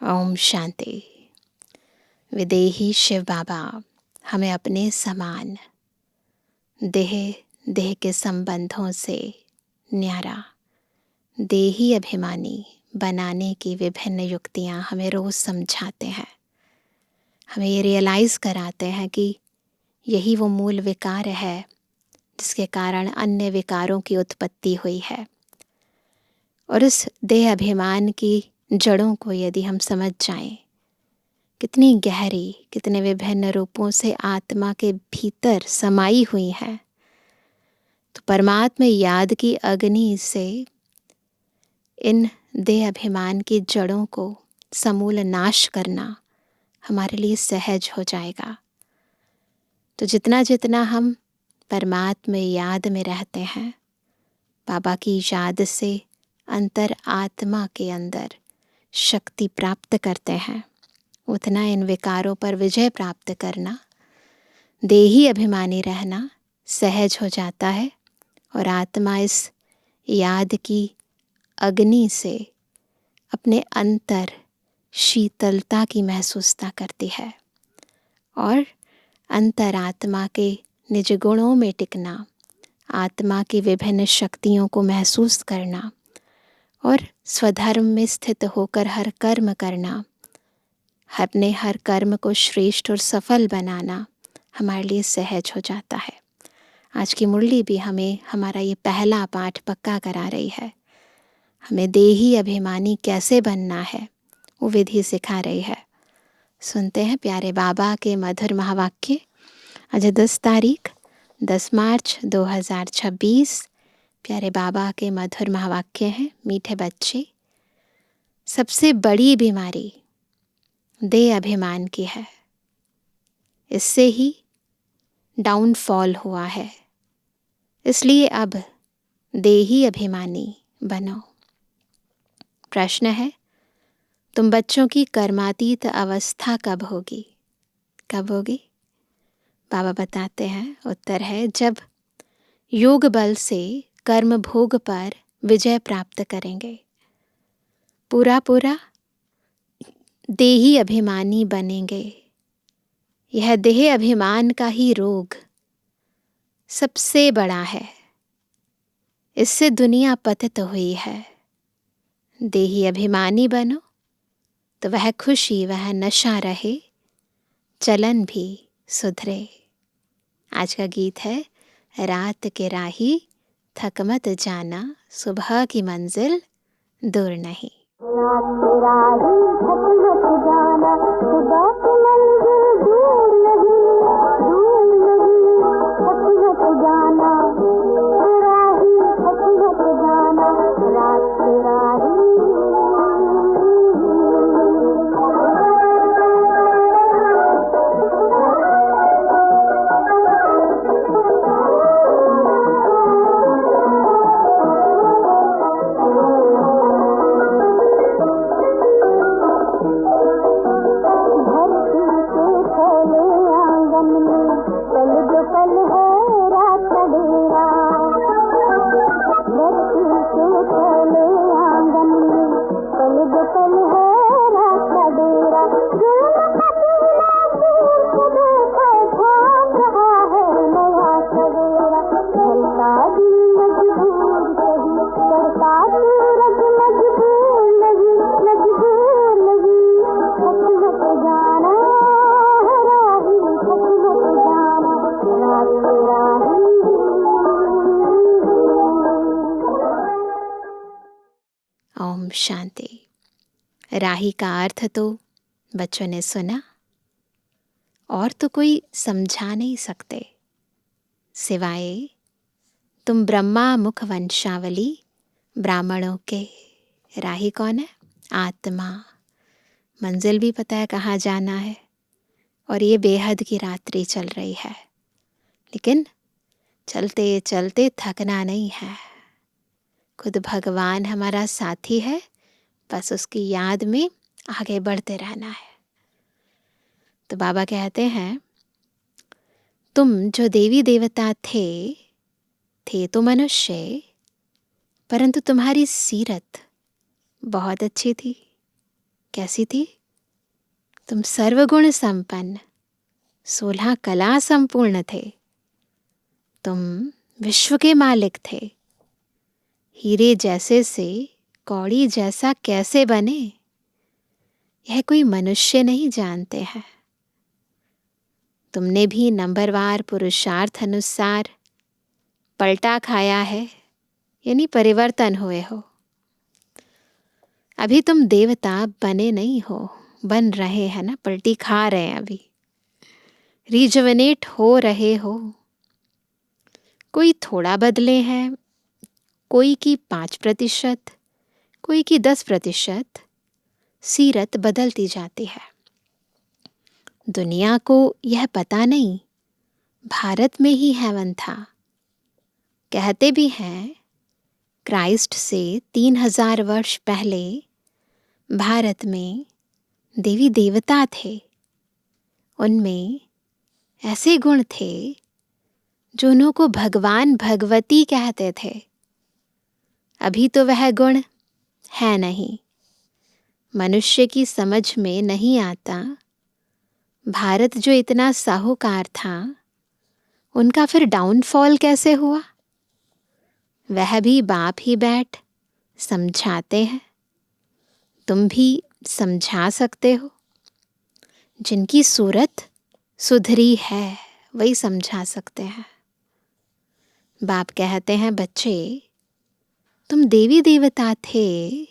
ओम शांति। विदेही शिव बाबा हमें अपने समान देह देह के संबंधों से न्यारा देही अभिमानी बनाने की विभिन्न युक्तियाँ हमें रोज़ समझाते हैं। हमें ये रियलाइज़ कराते हैं कि यही वो मूल विकार है जिसके कारण अन्य विकारों की उत्पत्ति हुई है। और उस देह अभिमान की जड़ों को यदि हम समझ जाएं, कितनी गहरी, कितने विभिन्न रूपों से आत्मा के भीतर समाई हुई है, तो परमात्मा याद की अग्नि से इन देह अभिमान की जड़ों को समूल नाश करना हमारे लिए सहज हो जाएगा। तो जितना जितना हम परमात्मा याद में रहते हैं, बाबा की याद से अंतर आत्मा के अंदर शक्ति प्राप्त करते हैं, उतना इन विकारों पर विजय प्राप्त करना, देही अभिमानी रहना सहज हो जाता है। और आत्मा इस याद की अग्नि से अपने अंतर शीतलता की महसूसता करती है और अंतरात्मा के निज गुणों में टिकना, आत्मा की विभिन्न शक्तियों को महसूस करना और स्वधर्म में स्थित होकर हर कर्म करना, अपने हर कर्म को श्रेष्ठ और सफल बनाना हमारे लिए सहज हो जाता है। आज की मुरली भी हमें हमारा ये पहला पाठ पक्का करा रही है। हमें देही अभिमानी कैसे बनना है वो विधि सिखा रही है। सुनते हैं प्यारे बाबा के मधुर महावाक्य। आज 10 मार्च 2026 प्यारे बाबा के मधुर महावाक्य हैं। मीठे बच्चे, सबसे बड़ी बीमारी देह अभिमान की है। इससे ही डाउनफॉल हुआ है। इसलिए अब देही अभिमानी बनो। प्रश्न है, तुम बच्चों की कर्मातीत अवस्था कब होगी? कब होगी? बाबा बताते हैं, उत्तर है जब योग बल से कर्म भोग पर विजय प्राप्त करेंगे। पूरा देही अभिमानी बनेंगे। यह देह अभिमान का ही रोग सबसे बड़ा है। इससे दुनिया पतित हुई है। देही अभिमानी बनो तो वह खुशी, वह नशा रहे, चलन भी सुधरे। आज का गीत है, रात के राही थक मत जाना, सुबह की मंजिल दूर नहीं। रात के राही थक मत जाना, सुबह की मंजिल दूर नहीं, दूर नहीं। थक मत जाना, राही थक मत जाना, रात के राही। ओम शांति। राही का अर्थ तो बच्चों ने सुना, और तो कोई समझा नहीं सकते सिवाय तुम ब्रह्मा मुख वंशावली ब्राह्मणों के। राही कौन है? आत्मा। मंजिल भी पता है कहाँ जाना है, और ये बेहद की रात्रि चल रही है, लेकिन चलते चलते थकना नहीं है। खुद भगवान हमारा साथी है, बस उसकी याद में आगे बढ़ते रहना है। तो बाबा कहते हैं, तुम जो देवी देवता थे तो मनुष्य, परंतु तुम्हारी सीरत बहुत अच्छी थी। कैसी थी? तुम सर्वगुण संपन्न, 16 कला संपूर्ण थे। तुम विश्व के मालिक थे। हीरे जैसे से कौड़ी जैसा कैसे बने, यह कोई मनुष्य नहीं जानते हैं। तुमने भी नंबरवार पुरुषार्थ अनुसार पलटा खाया है, यानी परिवर्तन हुए हो। अभी तुम देवता बने नहीं हो, बन रहे हैं ना, पलटी खा रहे हैं, अभी रिजुवेनेट हो रहे हो। कोई थोड़ा बदले हैं, कोई की 5%, कोई की 10%। सीरत बदलती जाती है। दुनिया को यह पता नहीं भारत में ही हेवन था। कहते भी हैं क्राइस्ट से 3000 वर्ष पहले भारत में देवी देवता थे। उनमें ऐसे गुण थे जो उनको भगवान भगवती कहते थे। अभी तो वह गुण है नहीं। मनुष्य की समझ में नहीं आता भारत जो इतना साहूकार था, उनका फिर डाउनफॉल कैसे हुआ। वह भी बाप ही बैठ समझाते हैं। तुम भी समझा सकते हो। जिनकी सूरत सुधरी है वही समझा सकते हैं। बाप कहते हैं, बच्चे तुम देवी देवता थे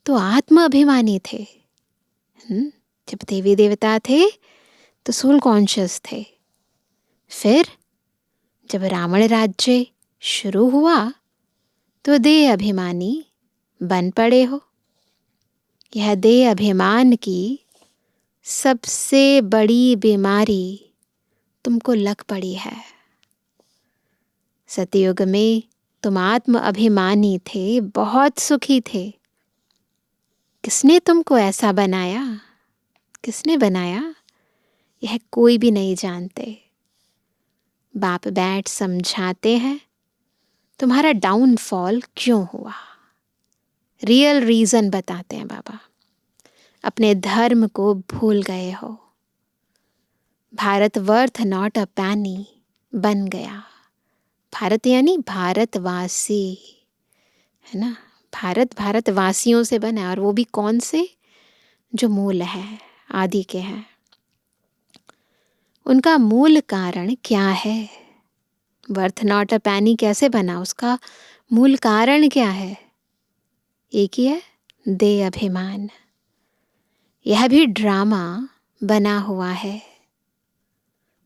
तो आत्म अभिमानी थे। जब देवी देवता थे तो सोल कॉन्शियस थे। फिर जब रावण राज्य शुरू हुआ तो देह अभिमानी बन पड़े हो। यह देह अभिमान की सबसे बड़ी बीमारी तुमको लग पड़ी है। सतयुग में तुम आत्म अभिमानी थे, बहुत सुखी थे। किसने तुमको ऐसा बनाया? किसने बनाया? यह कोई भी नहीं जानते। बाप बैठ समझाते हैं तुम्हारा डाउनफॉल क्यों हुआ। रियल रीजन बताते हैं बाबा। अपने धर्म को भूल गए हो। भारत वर्थ नॉट अ पैनी बन गया। भारत यानी भारतवासी, है ना। भारत भारतवासियों से बना, और वो भी कौन से? जो मूल है, आदि के हैं। उनका मूल कारण क्या है? वर्थ नॉट अ पैनी कैसे बना? उसका मूल कारण क्या है? एक ही है, देह अभिमान। यह भी ड्रामा बना हुआ है।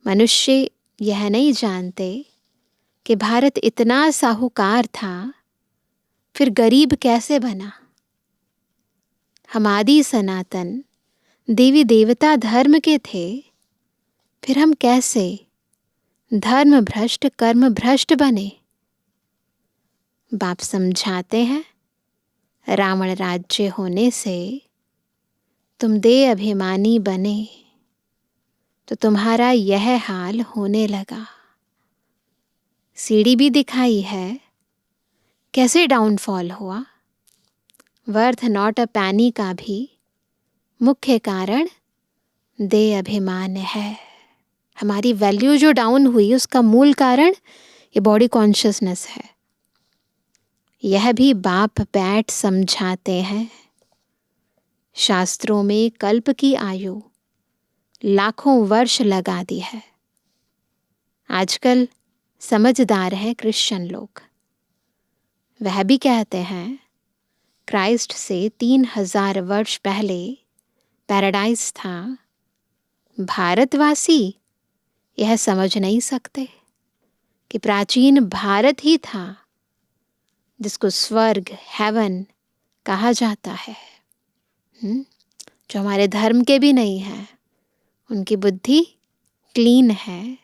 मनुष्य यह नहीं जानते कि भारत इतना साहूकार था, फिर गरीब कैसे बना। हम आदि सनातन देवी देवता धर्म के थे, फिर हम कैसे धर्म भ्रष्ट कर्म भ्रष्ट बने। बाप समझाते हैं रावण राज्य होने से तुम देह अभिमानी बने तो तुम्हारा यह हाल होने लगा। सीढ़ी भी दिखाई है कैसे डाउनफॉल हुआ। वर्थ नॉट अ पैनी का भी मुख्य कारण देह अभिमान है। हमारी वैल्यू जो डाउन हुई उसका मूल कारण ये बॉडी कॉन्शियसनेस है। यह भी बाप बैठ समझाते हैं। शास्त्रों में कल्प की आयु लाखों वर्ष लगा दी है। आजकल समझदार है क्रिश्चियन लोग। वह भी कहते हैं क्राइस्ट से 3000 वर्ष पहले पैराडाइज था। भारतवासी यह समझ नहीं सकते कि प्राचीन भारत ही था जिसको स्वर्ग हेवन कहा जाता है। जो हमारे धर्म के भी नहीं है, उनकी बुद्धि क्लीन है,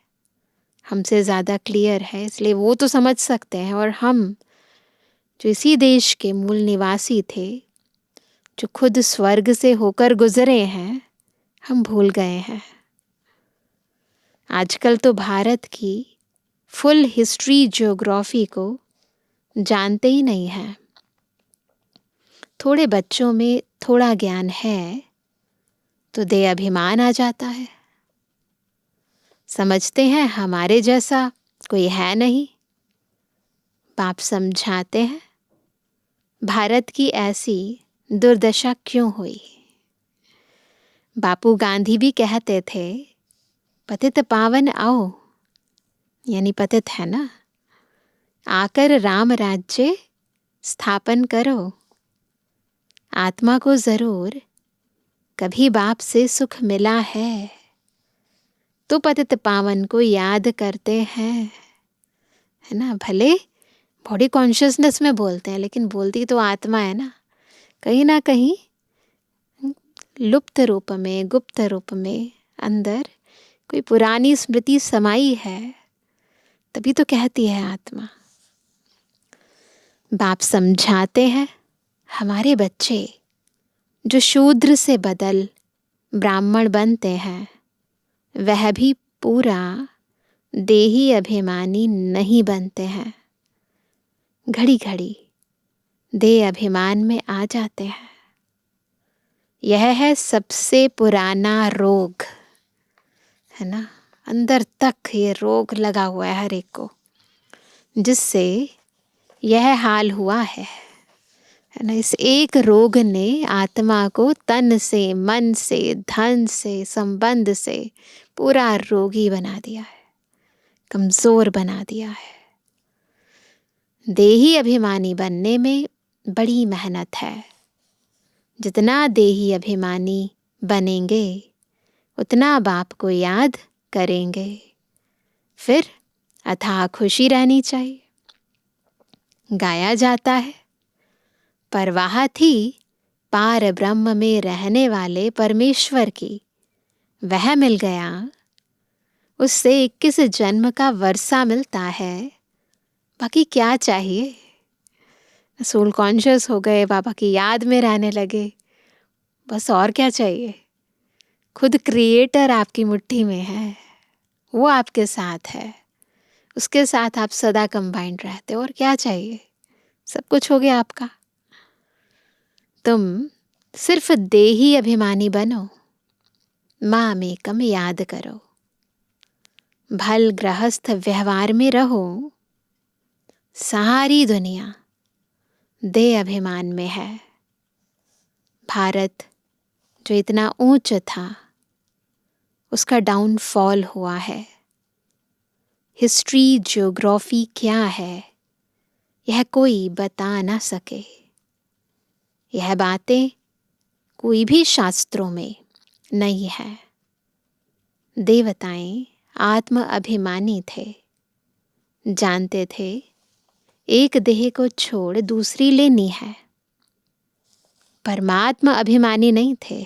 हमसे ज़्यादा क्लियर है, इसलिए वो तो समझ सकते हैं। और हम जो इसी देश के मूल निवासी थे, जो खुद स्वर्ग से होकर गुजरे हैं, हम भूल गए हैं। आजकल तो भारत की फुल हिस्ट्री ज्योग्राफी को जानते ही नहीं हैं। थोड़े बच्चों में थोड़ा ज्ञान है, तो देह अभिमान आ जाता है। समझते हैं हमारे जैसा कोई है नहीं। बाप समझाते हैं भारत की ऐसी दुर्दशा क्यों हुई। बापू गांधी भी कहते थे पतित पावन आओ, यानी पतित है ना, आकर राम राज्य स्थापन करो। आत्मा को जरूर कभी बाप से सुख मिला है, तो पतित पावन को याद करते हैं, है ना। भले बॉडी कॉन्शियसनेस में बोलते हैं, लेकिन बोलती तो आत्मा है ना कहीं लुप्त रूप में, गुप्त रूप में अंदर कोई पुरानी स्मृति समाई है, तभी तो कहती है आत्मा। बाप समझाते हैं हमारे बच्चे जो शूद्र से बदल ब्राह्मण बनते हैं, वह भी पूरा देही अभिमानी नहीं बनते हैं। घड़ी घड़ी देह अभिमान में आ जाते हैं। यह है सबसे पुराना रोग, है ना। अंदर तक ये रोग लगा हुआ है हर एक को, जिससे यह हाल हुआ है ना। इस एक रोग ने आत्मा को तन से, मन से, धन से, संबंध से पूरा रोगी बना दिया है, कमजोर बना दिया है। देही अभिमानी बनने में बड़ी मेहनत है। जितना देही अभिमानी बनेंगे उतना बाप को याद करेंगे, फिर अथाह खुशी रहनी चाहिए। गाया जाता है परवाह थी पार ब्रह्म में रहने वाले परमेश्वर की, वह मिल गया उससे 21 जन्म का वर्षा मिलता है। बाकी क्या चाहिए। सोल कॉन्शियस हो गए, बाबा की याद में रहने लगे, बस और क्या चाहिए। खुद क्रिएटर आपकी मुट्ठी में है, वो आपके साथ है, उसके साथ आप सदा कंबाइंड रहते हो, और क्या चाहिए। सब कुछ हो गया आपका। तुम सिर्फ देही अभिमानी बनो, मामेकम याद करो, भल गृहस्थ व्यवहार में रहो। सारी दुनिया देह अभिमान में है। भारत जो इतना ऊंच था, उसका डाउनफॉल हुआ है। हिस्ट्री, ज्योग्राफी क्या है, यह कोई बता ना सके। यह बातें कोई भी शास्त्रों में नहीं है। देवताएं आत्म अभिमानी थे, जानते थे एक देह को छोड़ दूसरी लेनी है। परमात्मा अभिमानी नहीं थे,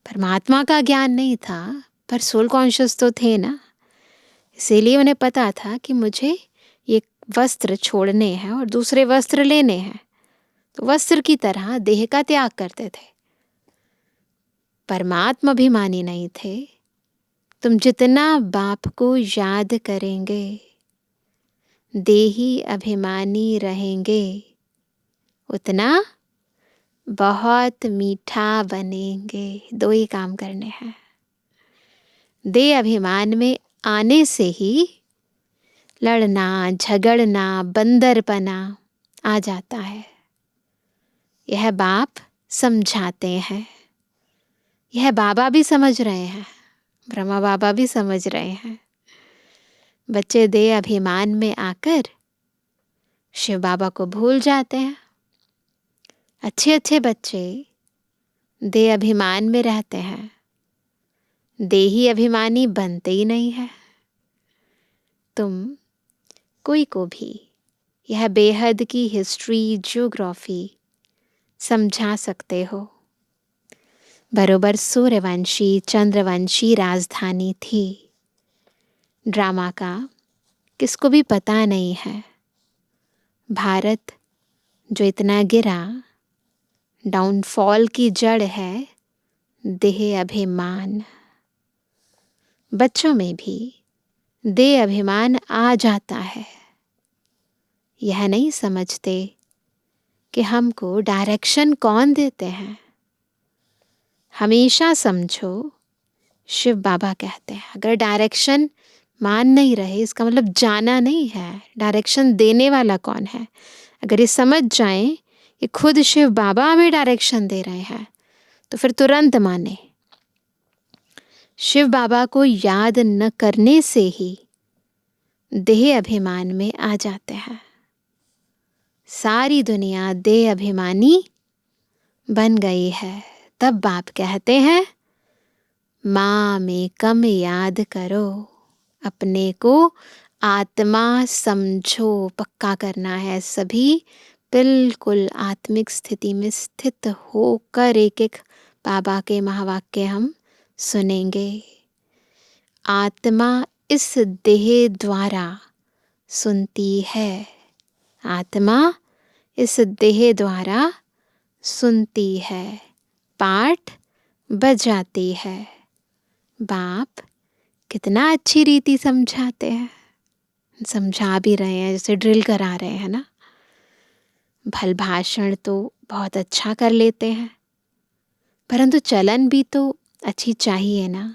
परमात्मा का ज्ञान नहीं था, पर सोल कॉन्शियस तो थे ना। इसीलिए उन्हें पता था कि मुझे ये वस्त्र छोड़ने हैं और दूसरे वस्त्र लेने हैं, तो वस्त्र की तरह देह का त्याग करते थे। परमात्मा अभिमानी नहीं थे। तुम जितना बाप को याद करेंगे, देही अभिमानी रहेंगे, उतना बहुत मीठा बनेंगे। 2 ही काम करने हैं। देह अभिमान में आने से ही लड़ना, झगड़ना, बंदरपना आ जाता है। यह बाप समझाते हैं, यह बाबा भी समझ रहे हैं, ब्रह्मा बाबा भी समझ रहे हैं। बच्चे देह अभिमान में आकर शिव बाबा को भूल जाते हैं। अच्छे अच्छे बच्चे देह अभिमान में रहते हैं, देही अभिमानी बनते ही नहीं है। तुम कोई को भी यह बेहद की हिस्ट्री, ज्योग्राफी समझा सकते हो। बरोबर सूर्यवंशी, चंद्रवंशी राजधानी थी। ड्रामा का किसको भी पता नहीं है। भारत जो इतना गिरा, डाउनफॉल की जड़ है देह अभिमान। बच्चों में भी देह अभिमान आ जाता है। यह नहीं समझते कि हमको डायरेक्शन कौन देते हैं। हमेशा समझो, शिव बाबा कहते हैं, अगर डायरेक्शन मान नहीं रहे इसका मतलब जाना नहीं है, डायरेक्शन देने वाला कौन है। अगर ये समझ जाएं कि खुद शिव बाबा हमें डायरेक्शन दे रहे हैं तो फिर तुरंत माने। शिव बाबा को याद न करने से ही देह अभिमान में आ जाते हैं। सारी दुनिया देह अभिमानी बन गई है। तब बाप कहते हैं, माँ में कम याद करो, अपने को आत्मा समझो। पक्का करना है सभी बिल्कुल आत्मिक स्थिति में स्थित होकर एक एक बाबा के महावाक्य हम सुनेंगे। आत्मा इस देह द्वारा सुनती है, आत्मा इस देह द्वारा सुनती है, पाठ बजाती है। बाप कितना अच्छी रीति समझाते हैं, समझा भी रहे हैं जैसे ड्रिल करा रहे हैं ना। भल भाषण तो बहुत अच्छा कर लेते हैं, परंतु चलन भी तो अच्छी चाहिए ना।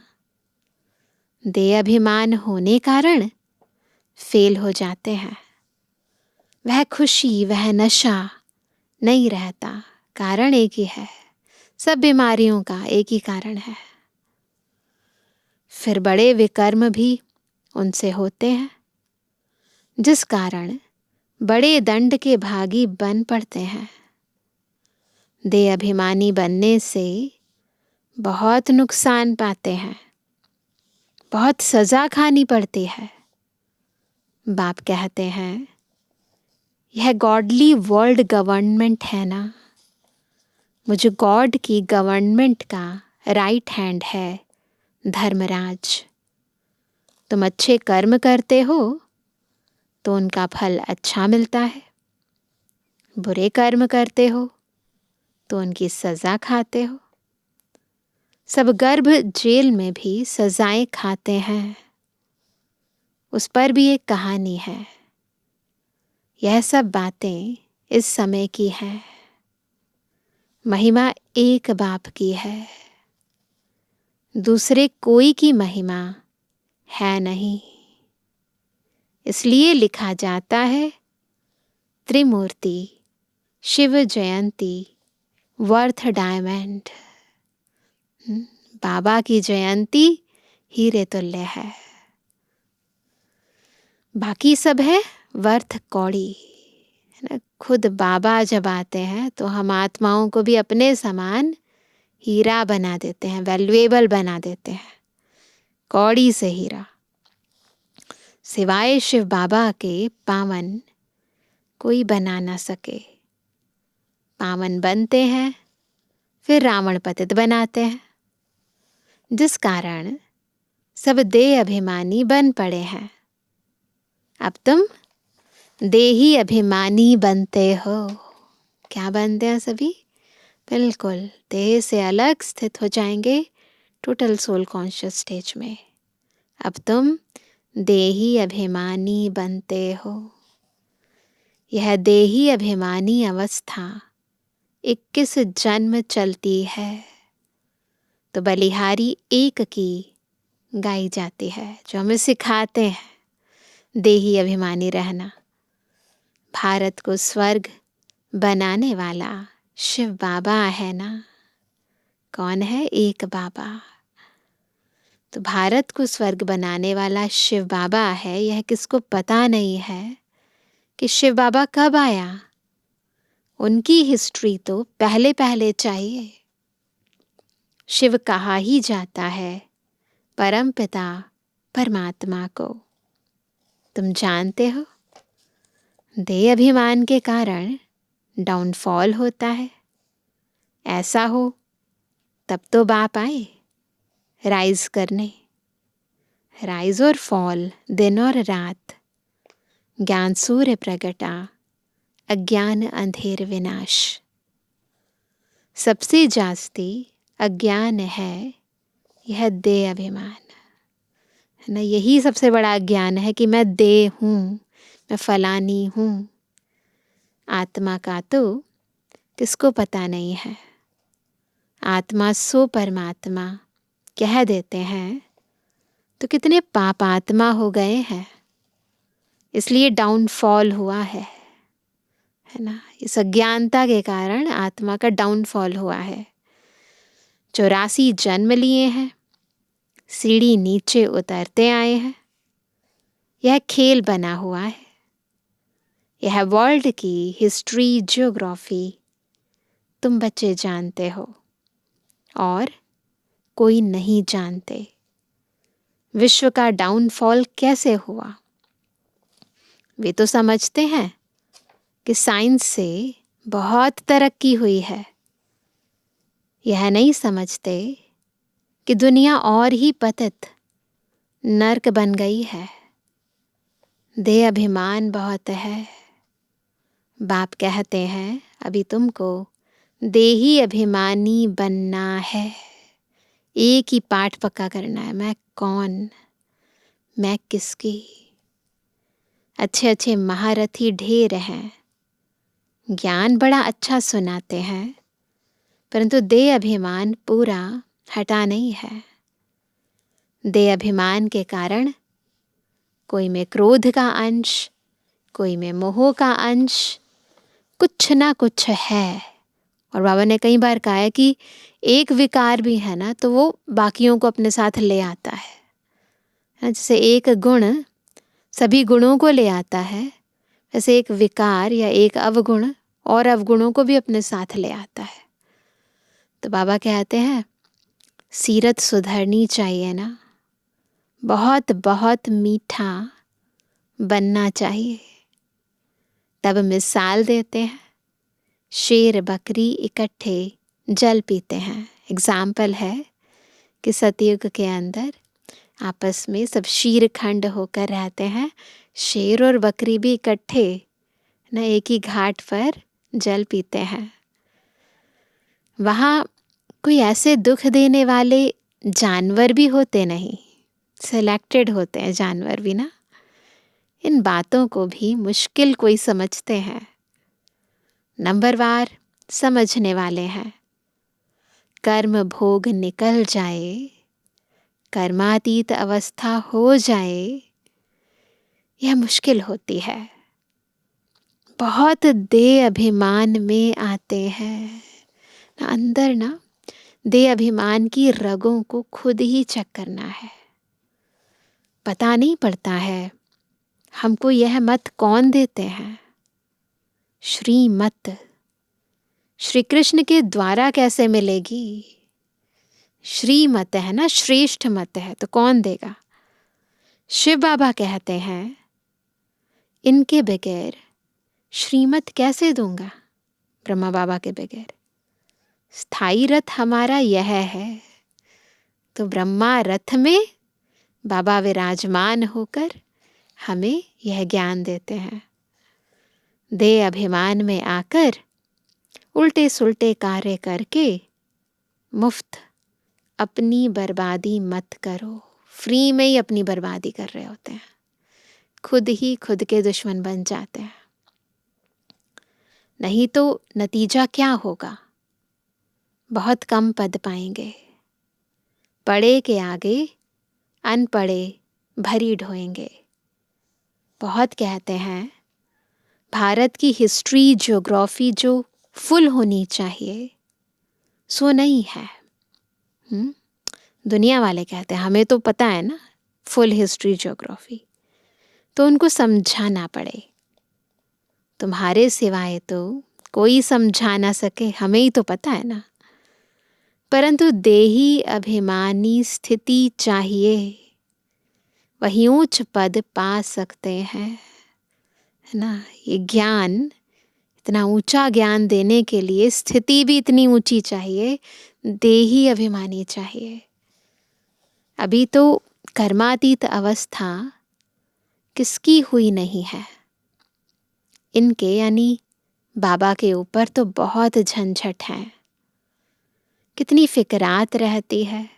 देह अभिमान होने कारण फेल हो जाते हैं। वह खुशी, वह नशा नहीं रहता। कारण एक ही है, सब बीमारियों का एक ही कारण है। फिर बड़े विकर्म भी उनसे होते हैं, जिस कारण बड़े दंड के भागी बन पड़ते हैं। देह अभिमानी बनने से बहुत नुकसान पाते हैं, बहुत सजा खानी पड़ती है। बाप कहते हैं, यह गॉडली वर्ल्ड गवर्नमेंट है ना, मुझे गॉड की गवर्नमेंट का राइट हैंड है धर्मराज। तुम अच्छे कर्म करते हो तो उनका फल अच्छा मिलता है, बुरे कर्म करते हो तो उनकी सजा खाते हो। सब गर्भ जेल में भी सजाएं खाते हैं, उस पर भी एक कहानी है। यह सब बातें इस समय की हैं। महिमा एक बाप की है, दूसरे कोई की महिमा है नहीं। इसलिए लिखा जाता है, त्रिमूर्ति शिव जयंती वर्थ डायमंड। बाबा की जयंती हीरे तुल्य है, बाकी सब है वर्थ कौड़ी। खुद बाबा जब आते हैं तो हम आत्माओं को भी अपने समान हीरा बना देते हैं, वैल्यूएबल बना देते हैं, कौड़ी से हीरा। सिवाय शिव बाबा के पावन कोई बना ना सके। पावन बनते हैं फिर रावण पतित बनाते हैं, जिस कारण सब देह अभिमानी बन पड़े हैं। अब तुम देही अभिमानी बनते हो। क्या बनते हैं सभी? बिल्कुल देह से अलग स्थित हो जाएंगे टोटल सोल कॉन्शियस स्टेज में। अब तुम देही अभिमानी बनते हो। यह देही अभिमानी अवस्था 21 जन्म चलती है, तो बलिहारी एक की गाई जाती है, जो हमें सिखाते हैं देही अभिमानी रहना। भारत को स्वर्ग बनाने वाला शिव बाबा है ना। कौन है? एक बाबा। तो भारत को स्वर्ग बनाने वाला शिव बाबा है। यह किसको पता नहीं है कि शिव बाबा कब आया। उनकी हिस्ट्री तो पहले पहले चाहिए। शिव कहा ही जाता है परम पिता परमात्मा को। तुम जानते हो, देह अभिमान के कारण डाउनफॉल होता है। ऐसा हो तब तो बाप आए राइज करने। राइज और फॉल, दिन और रात, ज्ञान सूर्य प्रगटा, अज्ञान अंधेर विनाश। सबसे जास्ती अज्ञान है यह देह अभिमान है ना। यही सबसे बड़ा अज्ञान है कि मैं देह हूँ, मैं फलानी हूँ। आत्मा का तो किसको पता नहीं है। आत्मा सो परमात्मा कह देते हैं तो कितने पापात्मा हो गए हैं, इसलिए डाउनफॉल हुआ है ना। इस अज्ञानता के कारण आत्मा का डाउनफॉल हुआ है। 84 जन्म लिए हैं, सीढ़ी नीचे उतरते आए हैं। यह खेल बना हुआ है, यह वर्ल्ड की हिस्ट्री ज्योग्राफी तुम बच्चे जानते हो और कोई नहीं जानते। विश्व का डाउनफॉल कैसे हुआ? वे तो समझते हैं कि साइंस से बहुत तरक्की हुई है। यह नहीं समझते कि दुनिया और ही पतित नर्क बन गई है। देह अभिमान बहुत है। बाप कहते हैं अभी तुमको देही अभिमानी बनना है। एक ही पाठ पक्का करना है, मैं कौन, मैं किसकी। अच्छे अच्छे महारथी ढेर हैं, ज्ञान बड़ा अच्छा सुनाते हैं, परंतु देह अभिमान पूरा हटा नहीं है। देह अभिमान के कारण कोई में क्रोध का अंश, कोई में मोह का अंश, कुछ ना कुछ है। और बाबा ने कई बार कहा है कि एक विकार भी है ना तो वो बाकियों को अपने साथ ले आता है। जैसे एक गुण सभी गुणों को ले आता है, वैसे एक विकार या एक अवगुण और अवगुणों को भी अपने साथ ले आता है। तो बाबा कहते हैं सीरत सुधरनी चाहिए ना, बहुत बहुत मीठा बनना चाहिए। तब मिसाल देते हैं, शेर बकरी इकट्ठे जल पीते हैं। एग्जाम्पल है कि सतयुग के अंदर आपस में सब शीरखंड होकर रहते हैं। शेर और बकरी भी इकट्ठे न एक ही घाट पर जल पीते हैं। वहाँ कोई ऐसे दुख देने वाले जानवर भी होते नहीं, सिलेक्टेड होते हैं जानवर भी ना। इन बातों को भी मुश्किल कोई समझते हैं, नंबरवार समझने वाले हैं। कर्म भोग निकल जाए, कर्मातीत अवस्था हो जाए, यह मुश्किल होती है। बहुत देह अभिमान में आते हैं अंदर ना। देह अभिमान की रगों को खुद ही चेक करना है। पता नहीं पड़ता है हमको यह मत कौन देते हैं। श्रीमत श्री कृष्ण के द्वारा कैसे मिलेगी? श्रीमत है ना, श्रेष्ठ मत है, तो कौन देगा? शिव बाबा कहते हैं इनके बगैर श्रीमत कैसे दूंगा? ब्रह्मा बाबा के बगैर। स्थाई रथ हमारा यह है, तो ब्रह्मा रथ में बाबा विराजमान होकर हमें यह ज्ञान देते हैं। देह अभिमान में आकर उल्टे सुल्टे कार्य करके मुफ्त अपनी बर्बादी मत करो। फ्री में ही अपनी बर्बादी कर रहे होते हैं, खुद ही खुद के दुश्मन बन जाते हैं। नहीं तो नतीजा क्या होगा? बहुत कम पद पाएंगे। पढ़े के आगे अनपढ़े भरी ढोएंगे। बहुत कहते हैं भारत की हिस्ट्री ज्योग्राफी जो फुल होनी चाहिए सो नहीं है। दुनिया वाले कहते हैं, हमें तो पता है ना फुल हिस्ट्री ज्योग्राफी, तो उनको समझाना पड़े। तुम्हारे सिवाय तो कोई समझा ना सके, हमें ही तो पता है ना। परंतु देही अभिमानी स्थिति चाहिए, वही ऊंच पद पा सकते हैं, है ना। ये ज्ञान, इतना ऊंचा ज्ञान देने के लिए स्थिति भी इतनी ऊंची चाहिए, देही अभिमानी चाहिए। अभी तो कर्मातीत अवस्था किसकी हुई नहीं है। इनके यानी बाबा के ऊपर तो बहुत झंझट है, कितनी फिक्रात रहती है।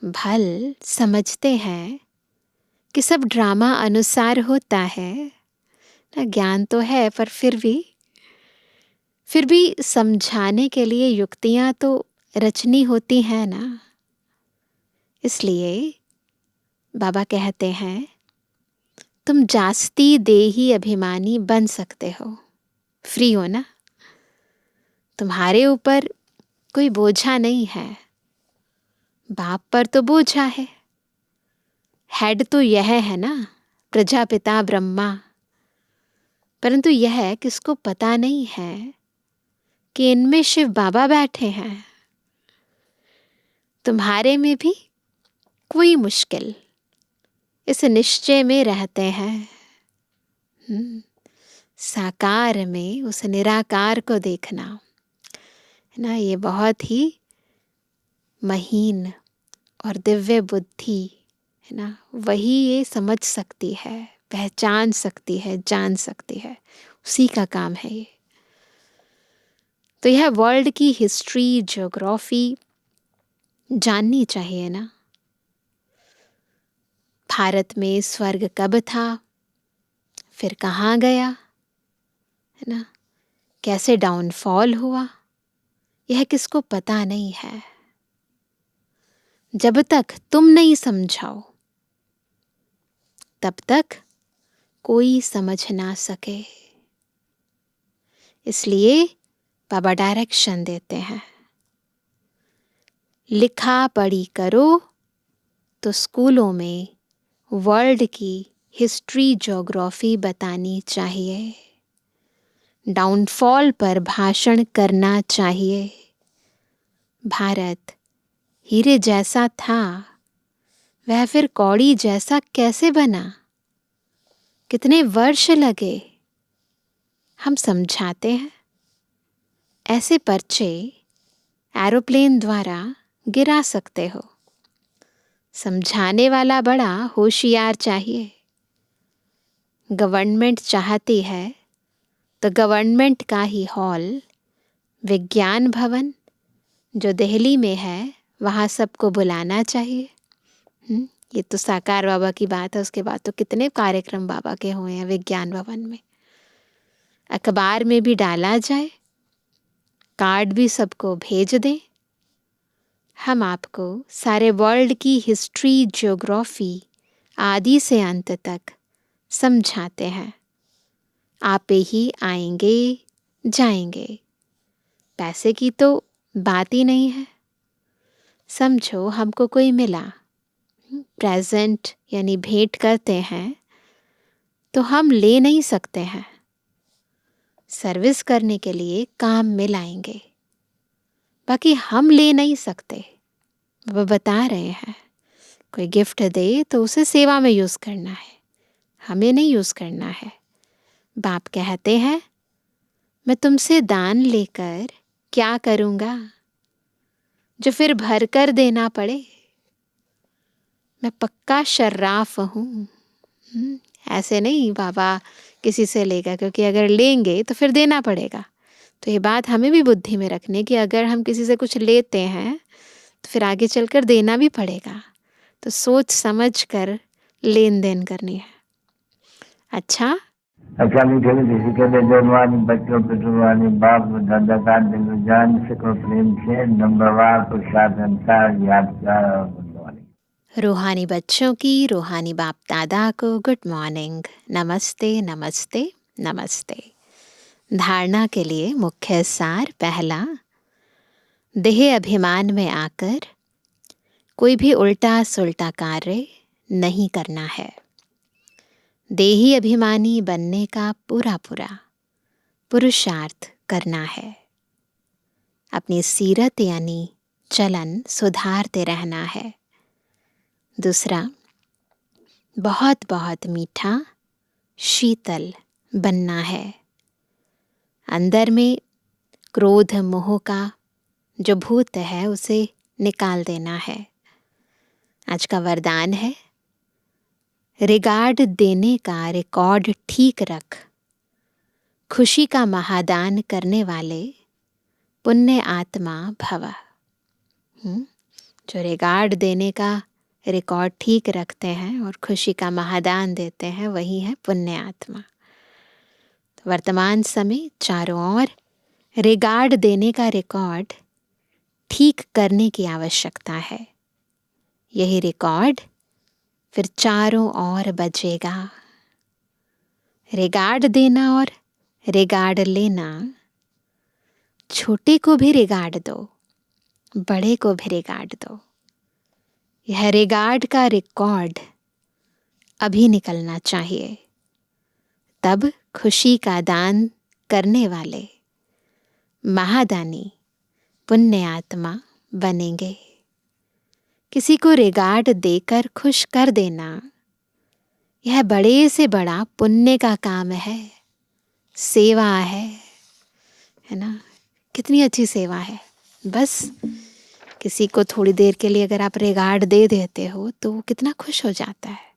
भल समझते हैं कि सब ड्रामा अनुसार होता है ना, ज्ञान तो है, पर फिर भी समझाने के लिए युक्तियां तो रचनी होती है ना, इसलिए बाबा कहते हैं तुम जास्ती देही अभिमानी बन सकते हो, फ्री हो ना, तुम्हारे ऊपर कोई बोझा नहीं है। बाप पर तो बोझा है, हेड तो यह है ना, प्रजापिता ब्रह्मा, परंतु यह किसको पता नहीं है कि इनमें शिव बाबा बैठे हैं। तुम्हारे में भी कोई मुश्किल इस निश्चय में रहते हैं, साकार में उस निराकार को देखना है ना, ये बहुत ही महीन और दिव्य बुद्धि है ना, वही ये समझ सकती है, पहचान सकती है, जान सकती है, उसी का काम है ये। तो यह वर्ल्ड की हिस्ट्री, ज्योग्राफी जाननी चाहिए ना। भारत में स्वर्ग कब था, फिर कहाँ गया, है ना, कैसे डाउनफॉल हुआ, यह किसको पता नहीं है। जब तक तुम नहीं समझाओ तब तक कोई समझ ना सके। इसलिए बाबा डायरेक्शन देते हैं, लिखा पढ़ी करो तो स्कूलों में वर्ल्ड की हिस्ट्री, ज्योग्राफी बतानी चाहिए, डाउनफॉल पर भाषण करना चाहिए। भारत हीरे जैसा था, वह फिर कौड़ी जैसा कैसे बना, कितने वर्ष लगे, हम समझाते हैं। ऐसे पर्चे एरोप्लेन द्वारा गिरा सकते हो, समझाने वाला बड़ा होशियार चाहिए। गवर्नमेंट चाहती है तो गवर्नमेंट का ही हॉल, विज्ञान भवन जो दिल्ली में है, वहाँ सबको बुलाना चाहिए। ये तो साकार बाबा की बात है, उसके बाद तो कितने कार्यक्रम बाबा के हुए हैं विज्ञान भवन में। अखबार में भी डाला जाए, कार्ड भी सबको भेज दें। हम आपको सारे वर्ल्ड की हिस्ट्री, ज्योग्राफी आदि से अंत तक समझाते हैं। आप ही आएंगे जाएंगे, पैसे की तो बात ही नहीं है। समझो हमको कोई मिला, प्रेजेंट यानी भेंट करते हैं, तो हम ले नहीं सकते हैं, सर्विस करने के लिए काम में लाएंगे, बाकी हम ले नहीं सकते। वो बता रहे हैं कोई गिफ्ट दे तो उसे सेवा में यूज़ करना है, हमें नहीं यूज़ करना है। बाप कहते हैं मैं तुमसे दान लेकर क्या करूँगा जो फिर भर कर देना पड़े। मैं पक्का शर्राफ हूँ। ऐसे नहीं बाबा किसी से लेगा, क्योंकि अगर लेंगे तो फिर देना पड़ेगा। तो ये बात हमें भी बुद्धि में रखनी कि अगर हम किसी से कुछ लेते हैं तो फिर आगे चलकर देना भी पड़ेगा। तो सोच समझ कर लेन देन करनी है। अच्छा मीठे किसी के लिए जवानी बच्चों पितृवानी बाप दादा का दिल जान सको प्रेम से नंबरवार प्रसाद अनुसार यादगार और गुणवानी। रूहानी बच्चों की रूहानी बाप दादा को गुड मॉर्निंग, नमस्ते नमस्ते नमस्ते। धारणा के लिए मुख्य सार पहला, देह अभिमान में आकर कोई भी उल्टा सुल्टा कार्य नहीं करना है। देही अभिमानी बनने का पूरा पूरा पुरुषार्थ करना है। अपनी सीरत यानी चलन सुधारते रहना है। दूसरा, बहुत बहुत मीठा शीतल बनना है। अंदर में क्रोध मोह का जो भूत है उसे निकाल देना है। आज का वरदान है, रिगार्ड देने का रिकॉर्ड ठीक रख। खुशी का महादान करने वाले पुण्य आत्मा भव। जो रिगार्ड देने का रिकॉर्ड ठीक रखते हैं और खुशी का महादान देते हैं, वही है पुण्य आत्मा। वर्तमान समय चारों ओर रिगार्ड देने का रिकॉर्ड ठीक करने की आवश्यकता है। यही रिकॉर्ड फिर चारों ओर बजेगा। रिगार्ड देना और रिगार्ड लेना, छोटे को भी रिगार्ड दो, बड़े को भी रिगार्ड दो। यह रिगार्ड का रिकॉर्ड अभी निकलना चाहिए, तब खुशी का दान करने वाले महादानी पुण्य आत्मा बनेंगे। किसी को रिगार्ड देकर खुश कर देना, यह बड़े से बड़ा पुण्य का काम है, सेवा है ना। कितनी अच्छी सेवा है। बस किसी को थोड़ी देर के लिए अगर आप रिगार्ड दे देते हो तो वो कितना खुश हो जाता है।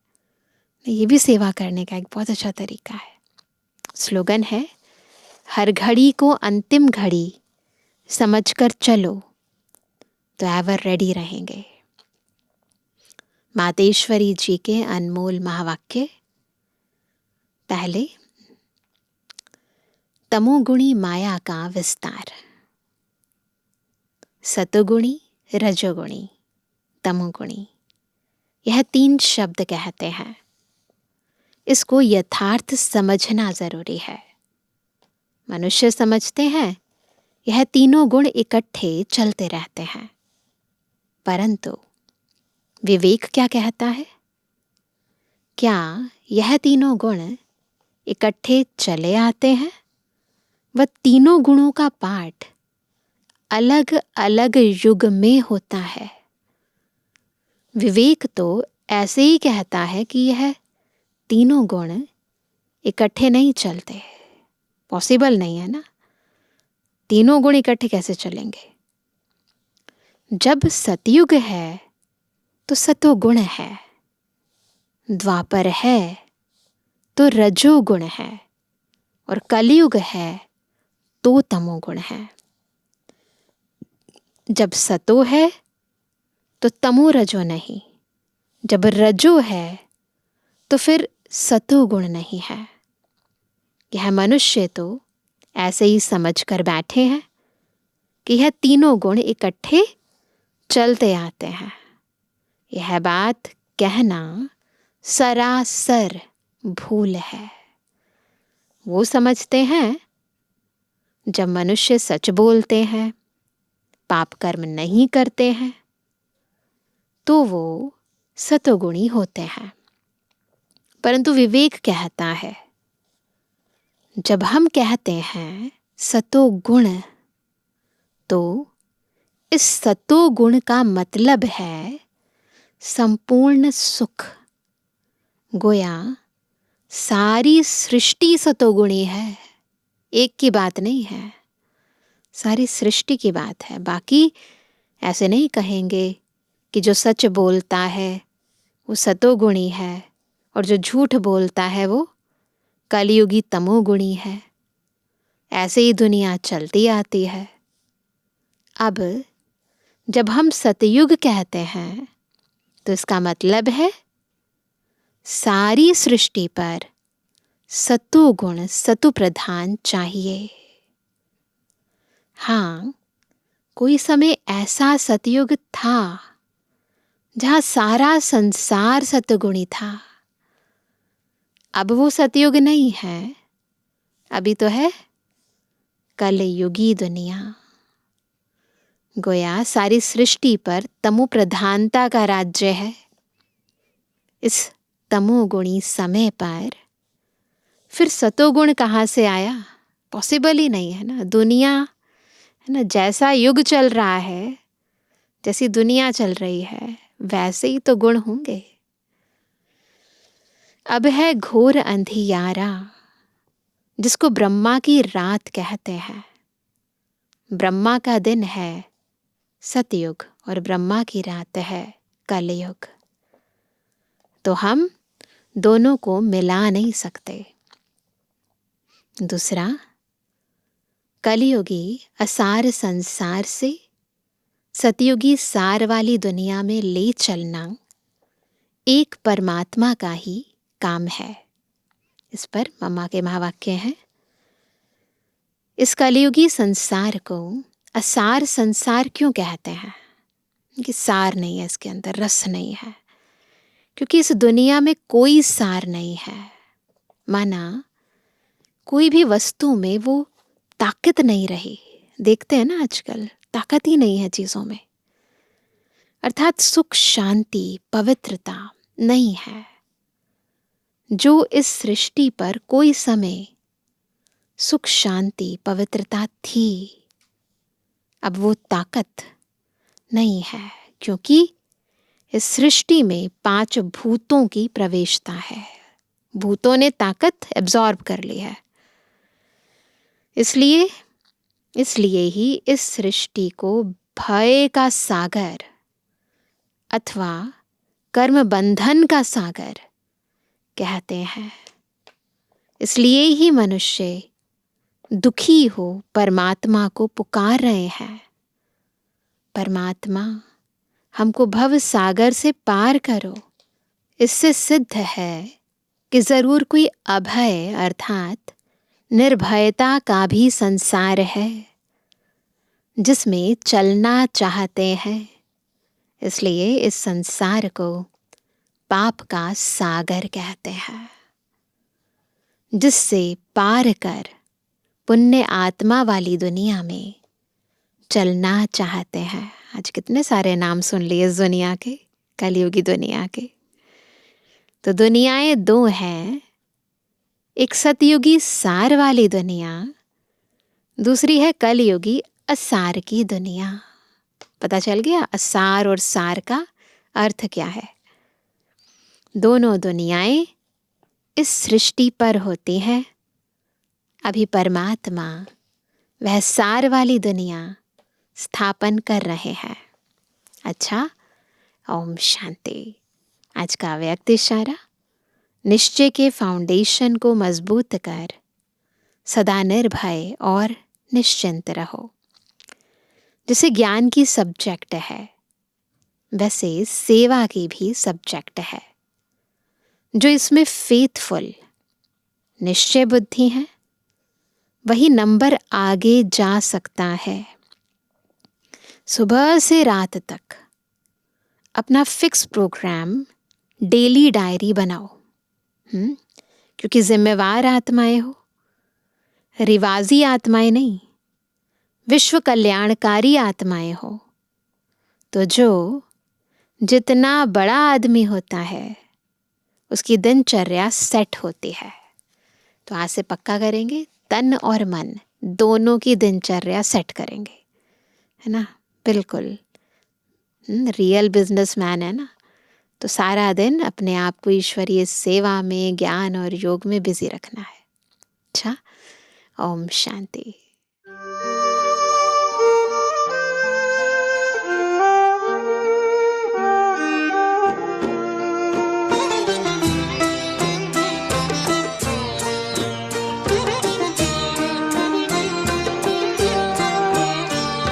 ये भी सेवा करने का एक बहुत अच्छा तरीका है। स्लोगन है, हर घड़ी को अंतिम घड़ी समझकर चलो तो एवर रेडी रहेंगे। मातेश्वरी जी के अनमोल महावाक्य। पहले, तमोगुणी माया का विस्तार। सतोगुणी, रजोगुणी, तमोगुणी, यह 3 शब्द कहते हैं। इसको यथार्थ समझना जरूरी है। मनुष्य समझते हैं यह तीनों गुण इकट्ठे चलते रहते हैं, परंतु विवेक क्या कहता है? क्या यह तीनों गुण इकट्ठे चले आते हैं? वह तीनों गुणों का पाठ अलग अलग युग में होता है। विवेक तो ऐसे ही कहता है कि यह तीनों गुण इकट्ठे नहीं चलते, पॉसिबल नहीं है ना। तीनों गुण इकट्ठे कैसे चलेंगे? जब सतयुग है तो सतोगुण है, द्वापर है तो रजोगुण है, और कलयुग है तो तमोगुण है। जब सतो है तो तमो रजो नहीं, जब रजो है तो फिर सतो गुण नहीं है। यह मनुष्य तो ऐसे ही समझ कर बैठे हैं कि यह तीनों गुण इकट्ठे चलते आते हैं। यह बात कहना सरासर भूल है। वो समझते हैं जब मनुष्य सच बोलते हैं, पाप कर्म नहीं करते हैं, तो वो सतोगुणी होते हैं। परंतु विवेक कहता है, जब हम कहते हैं सतोगुण, तो इस सतोगुण का मतलब है संपूर्ण सुख। गोया सारी सृष्टि सतोगुणी है, एक की बात नहीं है, सारी सृष्टि की बात है। बाकी ऐसे नहीं कहेंगे कि जो सच बोलता है वो सतोगुणी है और जो झूठ बोलता है वो कलयुगी तमोगुणी है। ऐसे ही दुनिया चलती आती है। अब जब हम सतयुग कहते हैं तो इसका मतलब है सारी सृष्टि पर सतोगुण, सतु प्रधान चाहिए। हाँ, कोई समय ऐसा सतयुग था जहां सारा संसार सतगुणी था। अब वो सतयुग नहीं है, अभी तो है कलयुगी दुनिया। गोया सारी सृष्टि पर तमो प्रधानता का राज्य है। इस तमोगुणी समय पर फिर सतोगुण कहाँ से आया? पॉसिबल ही नहीं है ना। दुनिया है ना, जैसा युग चल रहा है, जैसी दुनिया चल रही है, वैसे ही तो गुण होंगे। अब है घोर अंधियारा, जिसको ब्रह्मा की रात कहते हैं। ब्रह्मा का दिन है सतयुग और ब्रह्मा की रात है कलयुग। तो हम दोनों को मिला नहीं सकते। दूसरा, कलयुगी असार संसार से सतयुगी सार वाली दुनिया में ले चलना एक परमात्मा का ही काम है। इस पर मम्मा के महावाक्य हैं, इस कलयुगी संसार को असार संसार क्यों कहते हैं कि सार नहीं है, इसके अंदर रस नहीं है? क्योंकि इस दुनिया में कोई सार नहीं है। माना कोई भी वस्तु में वो ताकत नहीं रही। देखते हैं ना आजकल, ताकत ही नहीं है चीजों में। अर्थात सुख शांति पवित्रता नहीं है। जो इस सृष्टि पर कोई समय सुख शांति पवित्रता थी, अब वो ताकत नहीं है, क्योंकि इस सृष्टि में 5 भूतों की प्रवेशता है। भूतों ने ताकत एब्जॉर्ब कर ली है। इसलिए ही इस सृष्टि को भय का सागर अथवा कर्म बंधन का सागर कहते हैं। इसलिए ही मनुष्य दुखी हो परमात्मा को पुकार रहे हैं, परमात्मा हमको भव सागर से पार करो। इससे सिद्ध है कि जरूर कोई अभय अर्थात निर्भयता का भी संसार है जिसमें चलना चाहते हैं। इसलिए इस संसार को पाप का सागर कहते हैं, जिससे पार कर पुण्य आत्मा वाली दुनिया में चलना चाहते हैं। आज कितने सारे नाम सुन लिए इस दुनिया के, कलयुगी दुनिया के। तो दुनियाएं 2 हैं, एक सतयुगी सार वाली दुनिया, दूसरी है कलयुगी असार की दुनिया। पता चल गया असार और सार का अर्थ क्या है? दोनों दुनियाएं इस सृष्टि पर होती हैं। अभी परमात्मा वह सार वाली दुनिया स्थापन कर रहे हैं। अच्छा, ओम शांति। आज का व्यक्त इशारा, निश्चय के फाउंडेशन को मजबूत कर सदा निर्भय और निश्चिंत रहो। जैसे ज्ञान की सब्जेक्ट है, वैसे सेवा की भी सब्जेक्ट है। जो इसमें फेथफुल निश्चय बुद्धि है, वही नंबर आगे जा सकता है। सुबह से रात तक अपना फिक्स प्रोग्राम डेली डायरी बनाओ, क्योंकि जिम्मेवार आत्माएं हो, रिवाजी आत्माएं नहीं, विश्व कल्याणकारी आत्माएं हो। तो जो जितना बड़ा आदमी होता है उसकी दिनचर्या सेट होती है। तो आज से पक्का करेंगे, तन और मन दोनों की दिनचर्या सेट करेंगे, है ना? बिल्कुल रियल बिजनेसमैन है ना, तो सारा दिन अपने आप को ईश्वरीय सेवा में, ज्ञान और योग में बिजी रखना है। अच्छा, ओम शांति।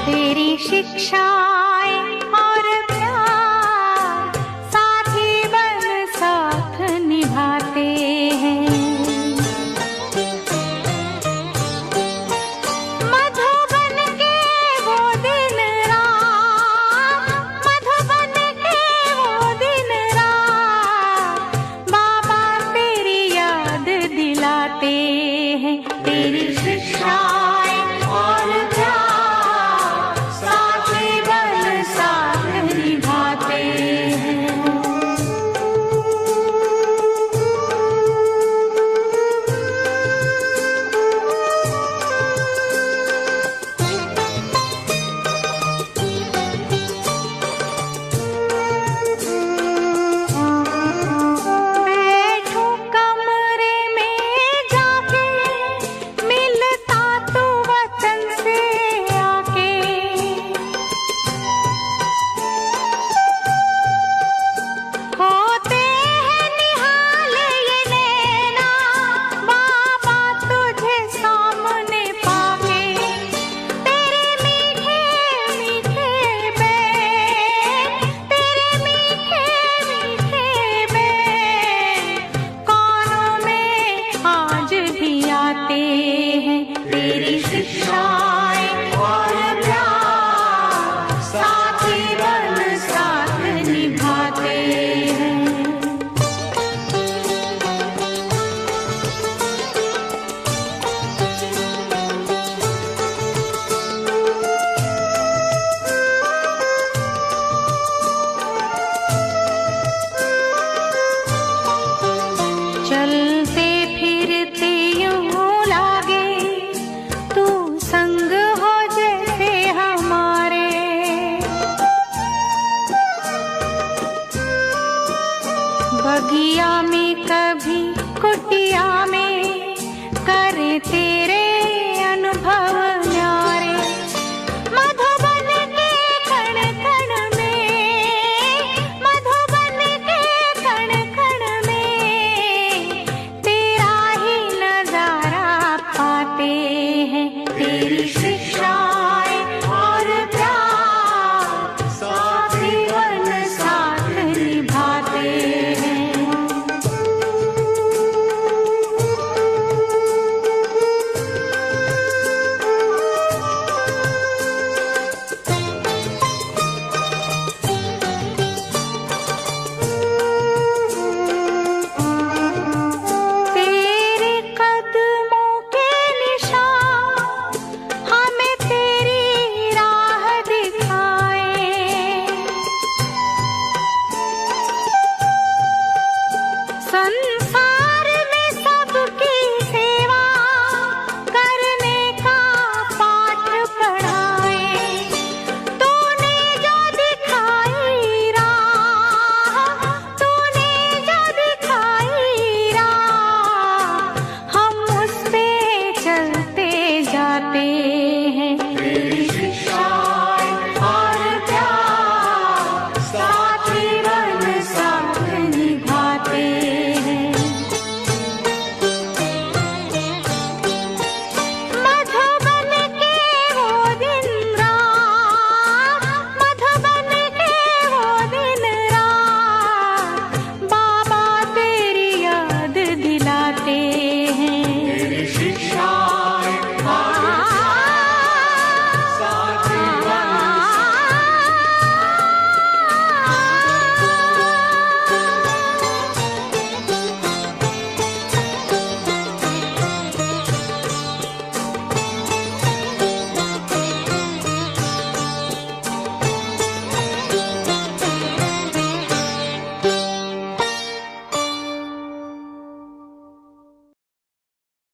तेरी शिक्षा